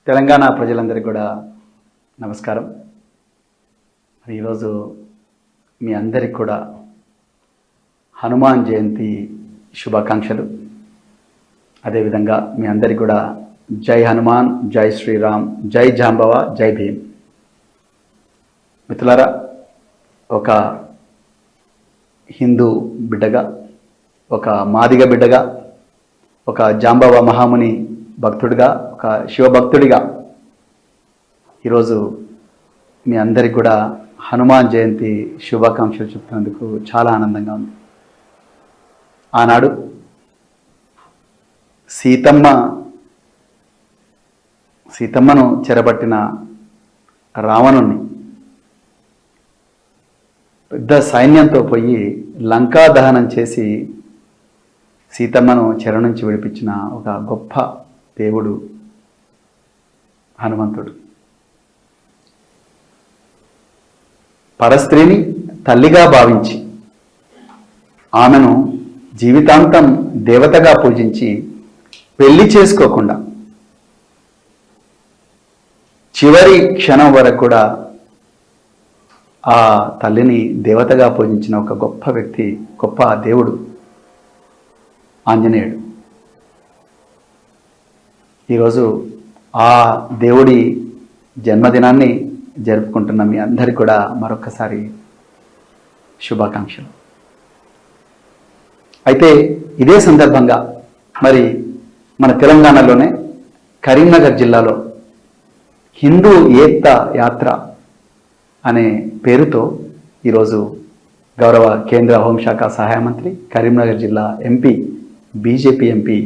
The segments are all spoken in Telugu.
తెలంగాణ ప్రజలందరికీ కూడా నమస్కారం. మరి ఈరోజు మీ అందరికీ కూడా హనుమాన్ జయంతి శుభాకాంక్షలు. అదేవిధంగా మీ అందరికీ కూడా జై హనుమాన్, జై శ్రీరామ్, జై జాంబవ, జై భీమ్. మిత్రులారా, ఒక హిందూ బిడ్డగా, ఒక మాదిగ బిడ్డగా, ఒక జాంబవ మహాముని భక్తుడిగా, ఒక శివభక్తుడిగా ఈరోజు మీ అందరికి కూడా హనుమాన్ జయంతి శుభాకాంక్షలు చెప్తున్నందుకు చాలా ఆనందంగా ఉంది. ఆనాడు సీతమ్మను చెరబట్టిన రావణుణ్ణి పెద్ద సైన్యంతో పోయి లంకా దహనం చేసి సీతమ్మను చెర నుంచి విడిపించిన ఒక గొప్ప దేవుడు హనుమంతుడు. పరస్త్రీని తల్లిగా భావించి ఆమెను జీవితాంతం దేవతగా పూజించి పెళ్లి చేసుకోకుండా చివరి క్షణం వరకు కూడా ఆ తల్లిని దేవతగా పూజించిన ఒక గొప్ప వ్యక్తి, గొప్ప దేవుడు ఆంజనేయుడు. ఈరోజు ఆ దేవుడి జన్మదినాన్ని జరుపుకుంటున్న మీ అందరికీ కూడా మరొకసారి శుభాకాంక్షలు. అయితే ఇదే సందర్భంగా మరి మన తెలంగాణలోనే కరీంనగర్ జిల్లాలో హిందూ ఏక్తా యాత్ర అనే పేరుతో ఈరోజు గౌరవ కేంద్ర హోంశాఖ సహాయ మంత్రి, కరీంనగర్ జిల్లా MP, BJP MP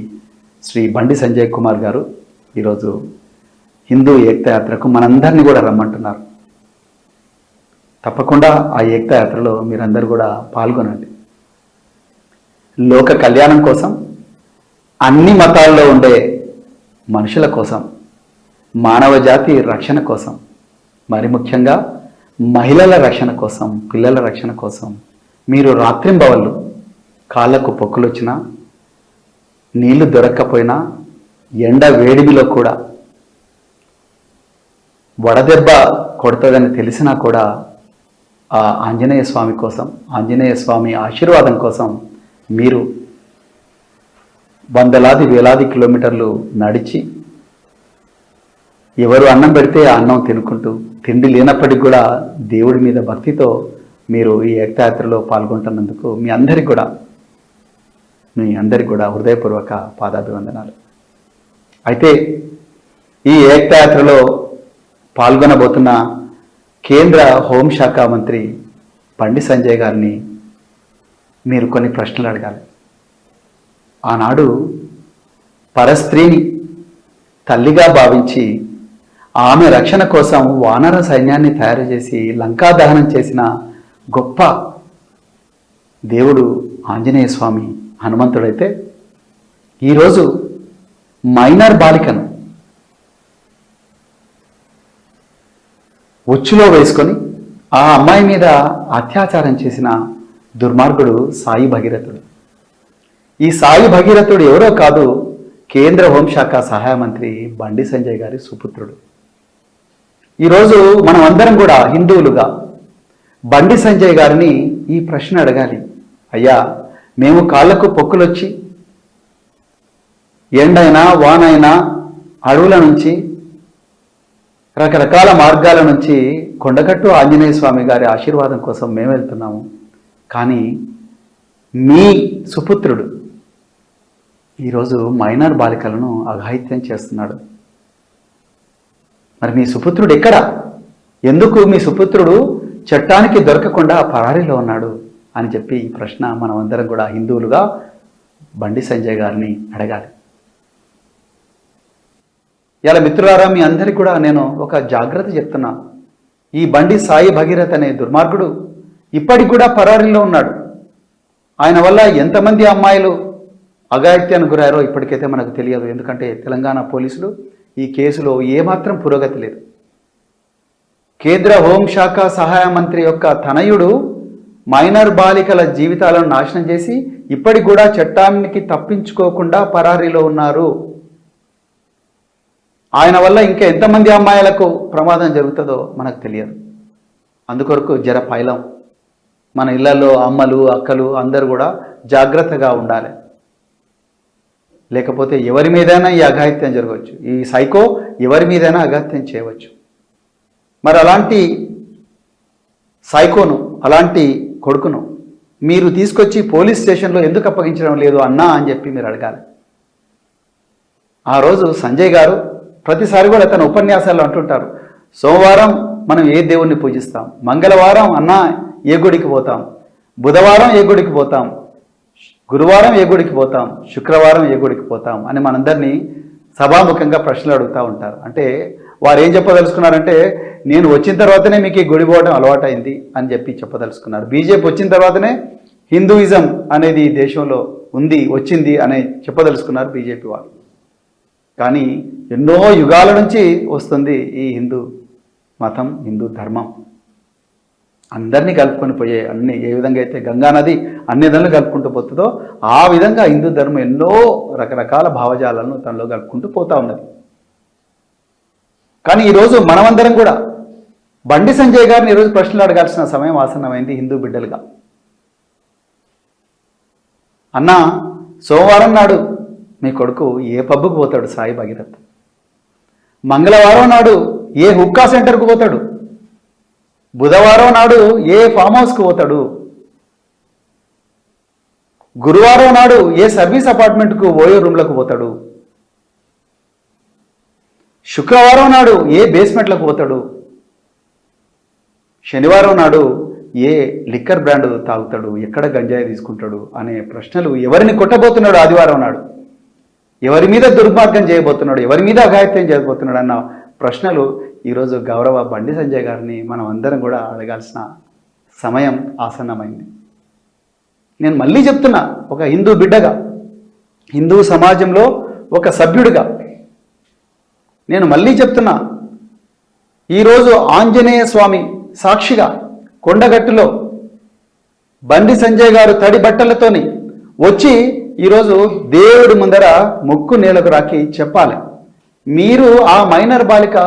Shri Bandi Sanjay Kumar గారు ఈరోజు హిందూ ఏక్తా యాత్రకు మనందరినీ కూడా రమ్మంటున్నారు. తప్పకుండా ఆ ఏక్తా యాత్రలో మీరందరూ కూడా పాల్గొనండి. లోక కళ్యాణం కోసం, అన్ని మతాల్లో ఉండే మనుషుల కోసం, మానవ జాతి రక్షణ కోసం, మరి ముఖ్యంగా మహిళల రక్షణ కోసం, పిల్లల రక్షణ కోసం మీరు రాత్రింబవళ్ళు కాళ్ళకు పొక్కులు వచ్చినా, నీళ్లు దొరక్కపోయినా, ఎండ వేడిమిలో కూడా వడదెబ్బ కొడుతుందని తెలిసినా కూడా ఆ ఆంజనేయ స్వామి కోసం, ఆంజనేయ స్వామి ఆశీర్వాదం కోసం మీరు వందలాది వేలాది కిలోమీటర్లు నడిచి, ఎవరు అన్నం పెడితే ఆ అన్నం తినుకుంటూ, తిండి లేనప్పటికీ కూడా దేవుడి మీద భక్తితో మీరు ఈ ఏకయాత్రలో పాల్గొంటున్నందుకు మీ అందరికీ కూడా హృదయపూర్వక పాదాభివందనాలు. అయితే ఈ ఏకయాత్రలో పాల్గొనబోతున్న కేంద్ర హోంశాఖ మంత్రి బండి సంజయ్ గారిని మీరు కొన్ని ప్రశ్నలు అడగాలి. ఆనాడు పరస్త్రీని తల్లిగా భావించి ఆమె రక్షణ కోసం వానర సైన్యాన్ని తయారు చేసి లంకా దహనం చేసిన గొప్ప దేవుడు ఆంజనేయ స్వామి హనుమంతుడైతే, ఈరోజు మైనర్ బాలికను ఉచ్చులో వేసుకొని ఆ అమ్మాయి మీద అత్యాచారం చేసిన దుర్మార్గుడు సాయి భగీరథుడు. ఈ సాయి భగీరథుడు ఎవరో కాదు, కేంద్ర హోంశాఖ సహాయ మంత్రి బండి సంజయ్ గారి సుపుత్రుడు. ఈరోజు మనం అందరం కూడా హిందువులుగా బండి సంజయ్ గారిని ఈ ప్రశ్న అడగాలి. అయ్యా, మేము కాళ్ళకు పొక్కులొచ్చి ఎండైనా వానైనా అడవుల నుంచి రకరకాల మార్గాల నుంచి కొండగట్టు ఆంజనేయ స్వామి గారి ఆశీర్వాదం కోసం మేము వెళ్తున్నాము. కానీ మీ సుపుత్రుడు ఈరోజు మైనర్ బాలికలను అఘాయిత్యం చేస్తున్నాడు. మరి మీ సుపుత్రుడు ఎక్కడ? ఎందుకు మీ సుపుత్రుడు చట్టానికి దొరకకుండా పరారీలో ఉన్నాడు అని చెప్పి ఈ ప్రశ్న మనం అందరం కూడా హిందువులుగా బండి సంజయ్ గారిని అడగాలి. ఇలా మిత్రులారా, మీ అందరికీ కూడా నేను ఒక జాగ్రత్త చెప్తున్నా. ఈ బండి సాయి భగీరథ్ అనే దుర్మార్గుడు ఇప్పటికి కూడా పరారీలో ఉన్నాడు. ఆయన వల్ల ఎంతమంది అమ్మాయిలు అఘాయిత్యానికి గురారో ఇప్పటికైతే మనకు తెలియదు. ఎందుకంటే తెలంగాణ పోలీసులు ఈ కేసులో ఏమాత్రం పురోగతి లేదు. కేంద్ర హోంశాఖ సహాయ మంత్రి యొక్క తనయుడు మైనర్ బాలికల జీవితాలను నాశనం చేసి ఇప్పటికి కూడా చట్టానికి తప్పించుకోకుండా పరారీలో ఉన్నారు. ఆయన వల్ల ఇంకా ఎంతమంది అమ్మాయిలకు ప్రమాదం జరుగుతుందో మనకు తెలియదు. అందుకొరకు జర పైలం మన ఇళ్లలో అమ్మలు అక్కలు అందరూ కూడా జాగ్రత్తగా ఉండాలి. లేకపోతే ఎవరి మీదైనా ఈ అఘాయిత్యం జరగవచ్చు. ఈ సైకో ఎవరి మీదైనా అఘాయిత్యం చేయవచ్చు. మరి అలాంటి సైకోను, అలాంటి కొడుకును మీరు తీసుకొచ్చి పోలీస్ స్టేషన్లో ఎందుకు అప్పగించడం లేదు అన్నా అని చెప్పి మీరు అడగాలి. ఆ రోజు సంజయ్ గారు ప్రతిసారి కూడా తన ఉపన్యాసాల్లో అంటుంటారు, సోమవారం మనం ఏ దేవుణ్ణి పూజిస్తాం, మంగళవారం అన్నా ఏ గుడికి పోతాం, బుధవారం ఏ గుడికి పోతాం, గురువారం ఏ గుడికి పోతాం, శుక్రవారం ఏ గుడికి పోతాం అని మనందరినీ సభాముఖంగా ప్రశ్నలు అడుగుతూ ఉంటారు. అంటే వారు ఏం చెప్పదలుచుకున్నారంటే, నేను వచ్చిన తర్వాతనే మీకు ఈ గుడి పోవడం అలవాటైంది అని చెప్పి చెప్పదలుచుకున్నారు. బీజేపీ వచ్చిన తర్వాతనే హిందూయిజం అనేది దేశంలో ఉంది, వచ్చింది అని చెప్పదలుచుకున్నారు బీజేపీ వాళ్ళు. కానీ ఎన్నో యుగాల నుంచి వస్తుంది ఈ హిందూ మతం, హిందూ ధర్మం. అందరినీ కలుపుకొని పోయే అన్ని, ఏ విధంగా అయితే గంగా నది అన్ని విధాలు కలుపుకుంటూ పోతుందో ఆ విధంగా హిందూ ధర్మం ఎన్నో రకరకాల భావజాలను తనలో కలుపుకుంటూ పోతా ఉన్నది. కానీ ఈరోజు మనమందరం కూడా బండి సంజయ్ గారిని ఈరోజు ప్రశ్నలు అడగాల్సిన సమయం ఆసన్నమైంది. హిందూ బిడ్డలుగా, అన్నా సోమవారం నాడు మీ కొడుకు ఏ పబ్కు పోతాడు సాయి భగీరథ్, మంగళవారం నాడు ఏ హుక్కా సెంటర్కు పోతాడు, బుధవారం నాడు ఏ ఫామ్ హౌస్కు పోతాడు, గురువారం నాడు ఏ సర్వీస్ అపార్ట్మెంట్కు ఓయో రూమ్లకు పోతాడు, శుక్రవారం నాడు ఏ బేస్మెంట్లకు పోతాడు, శనివారం నాడు ఏ లిక్కర్ బ్రాండ్ తాగుతాడు, ఎక్కడ గంజాయి తీసుకుంటాడు అనే ప్రశ్నలు, ఎవరిని కొట్టబోతున్నాడు ఆదివారం నాడు, ఎవరి మీద దుర్మార్గం చేయబోతున్నాడు, ఎవరి మీద అఘాయిత్యం చేయబోతున్నాడు అన్న ప్రశ్నలు ఈరోజు గౌరవ బండి సంజయ్ గారిని మనం అందరం కూడా అడగాల్సిన సమయం ఆసన్నమైంది. నేను మళ్ళీ చెప్తున్నా, ఒక హిందూ బిడ్డగా, హిందూ సమాజంలో ఒక సభ్యుడిగా నేను మళ్ళీ చెప్తున్నా, ఈరోజు ఆంజనేయ స్వామి సాక్షిగా కొండగట్టులో బండి సంజయ్ గారు తడి బట్టలతోని వచ్చి ఈరోజు దేవుడి ముందర ముక్కు నేలకు రాకి చెప్పాలి, మీరు ఆ మైనర్ బాలిక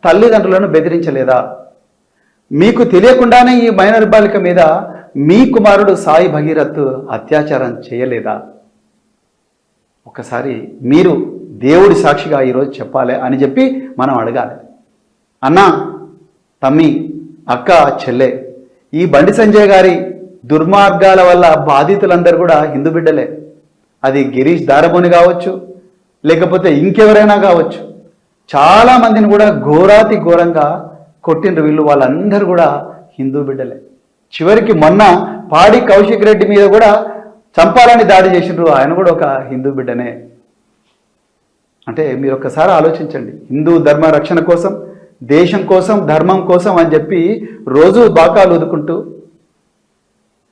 తల్లిదండ్రులను బెదిరించలేదా, మీకు తెలియకుండానే ఈ మైనర్ బాలిక మీద మీ కుమారుడు సాయి భగీరథ్ అత్యాచారం చేయలేదా? ఒకసారి మీరు దేవుడి సాక్షిగా ఈరోజు చెప్పాలి అని చెప్పి మనం అడగాలి. అన్న, తమ్మి, అక్క, చెల్లె, ఈ బండి సంజయ్ గారి దుర్మార్గాల వల్ల బాధితులందరూ కూడా హిందూ బిడ్డలే. అది గిరీష్ దారబోని కావచ్చు, లేకపోతే ఇంకెవరైనా కావచ్చు. చాలా మందిని కూడా ఘోరాతి ఘోరంగా కొట్టిండ్రు వీళ్ళు, వాళ్ళందరూ కూడా హిందూ బిడ్డలే. చివరికి మొన్న పాడి కౌశిక్ రెడ్డి మీద కూడా చంపాలని దాడి చేసిండ్రు, ఆయన కూడా ఒక హిందూ బిడ్డనే. అంటే మీరు ఒక్కసారి ఆలోచించండి, హిందూ ధర్మ రక్షణ కోసం, దేశం కోసం, ధర్మం కోసం అని చెప్పి రోజు బాకాలు ఊదుకుంటూ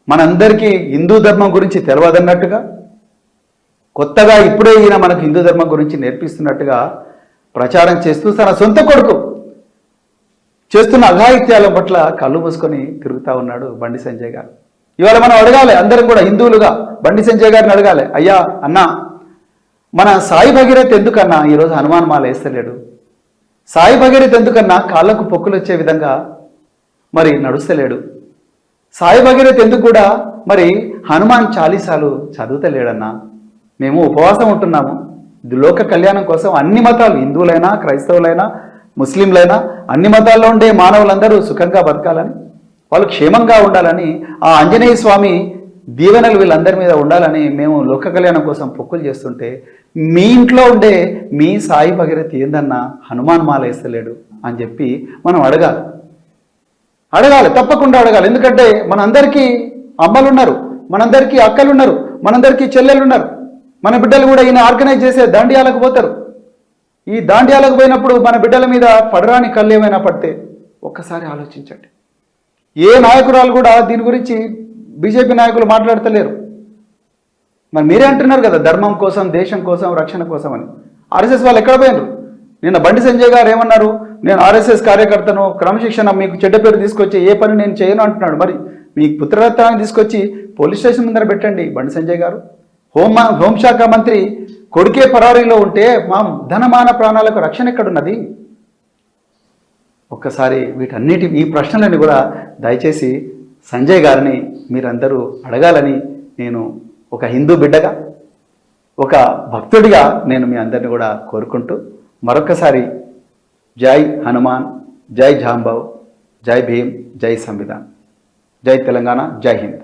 మనందరికీ హిందూ ధర్మం గురించి తెలియదన్నట్టుగా, కొత్తగా ఇప్పుడే ఈయన మనకు హిందూ ధర్మం గురించి నేర్పిస్తున్నట్టుగా ప్రచారం చేస్తూ తన సొంత కొడుకు చేస్తున్న అఘాయిత్యాల పట్ల కళ్ళు మూసుకొని తిరుగుతూ ఉన్నాడు బండి సంజయ్ గారు. ఇవాళ మనం అడగాలి, అందరం కూడా హిందువులుగా బండి సంజయ్ గారిని అడగాలి, అయ్యా అన్నా, మన సాయి భగీరథ్ ఎందుకన్నా ఈరోజు హనుమాన్ మాల వేస్తలేడు? సాయి భగీరథ్ ఎందుకన్నా కాళ్ళకు పొక్కులు వచ్చే విధంగా మరి నడుస్తలేడు? సాయి భగీరథ్ ఎందుకు కూడా మరి హనుమాన్ చాలీసాలు చదువుతలేడన్నా? మేము ఉపవాసం ఉంటున్నాము లోక కళ్యాణం కోసం, అన్ని మతాలు, హిందువులైనా క్రైస్తవులైనా ముస్లింలైనా అన్ని మతాల్లో ఉండే మానవులందరూ సుఖంగా బతకాలని, వాళ్ళు క్షేమంగా ఉండాలని, ఆ ఆంజనేయ స్వామి దీవెనలు వీళ్ళందరి మీద ఉండాలని మేము లోక కళ్యాణం కోసం పొక్కులు చేస్తుంటే, మీ ఇంట్లో ఉండే మీ సాయి భగీరథ్ ఏందన్నా హనుమాన్ మాల వేస్తలేడు అని చెప్పి మనం అడగాలి. తప్పకుండా అడగాలి. ఎందుకంటే మనందరికీ అమ్మలున్నారు, మనందరికీ అక్కలున్నారు, మనందరికీ చెల్లెలున్నారు. మన బిడ్డలు కూడా ఈయన ఆర్గనైజ్ చేసే దాండియాలకు పోతారు. ఈ దాండియాలకు పోయినప్పుడు మన బిడ్డల మీద పడరాని కళ్ళు ఏమైనా పడితే ఒక్కసారి ఆలోచించండి. ఏ నాయకురాలు కూడా దీని గురించి బీజేపీ నాయకులు మాట్లాడతలేరు. మరి మీరే అంటున్నారు కదా, ధర్మం కోసం, దేశం కోసం, రక్షణ కోసం అని. ఆర్ఎస్ఎస్ వాళ్ళు ఎక్కడ పోయినారు? నిన్న బండి సంజయ్ గారు ఏమన్నారు, నేను ఆర్ఎస్ఎస్ కార్యకర్తను, క్రమశిక్షణ, మీకు చెడ్డ పేరు తీసుకొచ్చి ఏ పని నేను చేయను అంటున్నాడు. మరి మీ పుత్రరత్నాన్ని తీసుకొచ్చి పోలీస్ స్టేషన్ ముందర పెట్టండి బండి సంజయ్ గారు. హోంశాఖ మంత్రి కొడుకే పరారీలో ఉంటే మా ధనమాన ప్రాణాలకు రక్షణ ఎక్కడున్నది? ఒక్కసారి ఈ ప్రశ్నలని కూడా దయచేసి సంజయ్ గారిని మీరందరూ అడగాలని నేను ఒక హిందూ బిడ్డగా, ఒక భక్తుడిగా నేను మీ అందరిని కూడా కోరుకుంటూ మరొకసారి జై హనుమాన్, జై జాంబవ్, జై భీమ్, జై సంవిధాన్, జై తెలంగాణ, జై హింద్.